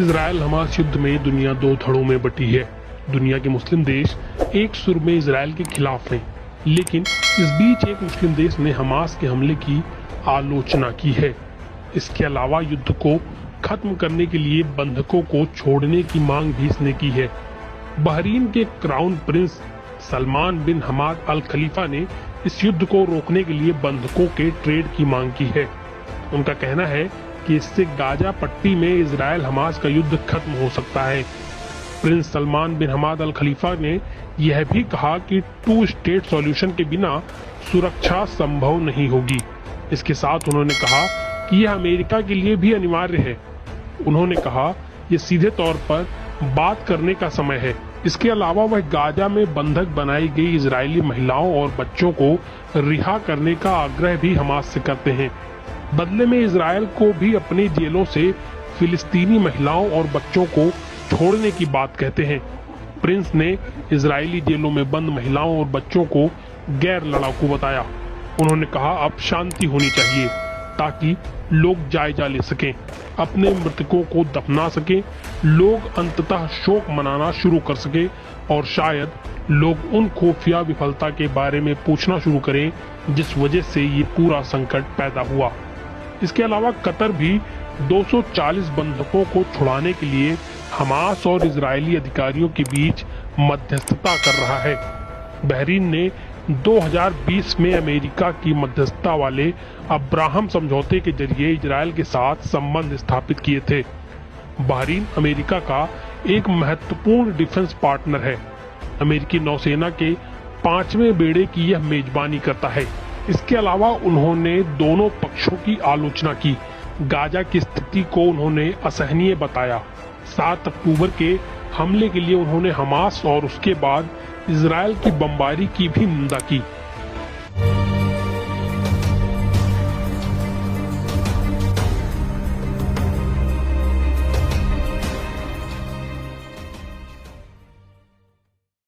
Israel Hamas युद्ध में दुनिया दो धड़ों में बटी है। दुनिया के मुस्लिम देश एक सुर में इजराइल के खिलाफ हैं, लेकिन इस बीच एक मुस्लिम देश ने हमास के हमले की आलोचना की है। इसके अलावा युद्ध को खत्म करने के लिए बंधकों को छोड़ने की मांग भी इसने की है। बहरीन के क्राउन प्रिंस सलमान बिन हमाद अल खलीफा ने इस युद्ध को रोकने के लिए बंधकों के ट्रेड की मांग की है। उनका कहना है कि इससे गाजा पट्टी में इजराइल हमास का युद्ध खत्म हो सकता है। प्रिंस सलमान बिन हमाद अल खलीफा ने यह भी कहा कि 2 स्टेट सॉल्यूशन के बिना सुरक्षा संभव नहीं होगी। इसके साथ उन्होंने कहा कि यह अमेरिका के लिए भी अनिवार्य है। उन्होंने कहा यह सीधे तौर पर बात करने का समय है। इसके अलावा वह गाजा में बंधक बनाई गई इजरायली महिलाओं और बच्चों को रिहा करने का आग्रह भी हमास से करते हैं। बदले में इजराइल को भी अपनी जेलों से फिलिस्तीनी महिलाओं और बच्चों को छोड़ने की बात कहते हैं। प्रिंस ने इजरायली जेलों में बंद महिलाओं और बच्चों को गैर लड़ाकू बताया। उन्होंने कहा अब शांति होनी चाहिए ताकि लोग जायजा ले सकें, अपने मृतकों को दफना सकें, लोग अंततः शोक मनाना शुरू कर सकें और शायद लोग उन खुफिया विफलता के बारे में पूछना शुरू करें जिस वजह से ये पूरा संकट पैदा हुआ। इसके अलावा कतर भी 240 बंधकों को छुड़ाने के लिए हमास और इजरायली अधिकारियों के बीच मध्यस्थता कर रहा है। बहरीन ने 2020 में अमेरिका की मध्यस्थता वाले अब्राहम समझौते के जरिए इजराइल के साथ संबंध स्थापित किए थे। बहरीन अमेरिका का एक महत्वपूर्ण डिफेंस पार्टनर है। अमेरिकी नौसेना के 5वें बेड़े की यह मेजबानी करता है। इसके अलावा उन्होंने दोनों पक्षों की आलोचना की। गाजा की स्थिति को उन्होंने असहनीय बताया। 7 अक्टूबर के हमले के लिए उन्होंने हमास और उसके बाद इजराइल की बमबारी की भी निंदा की।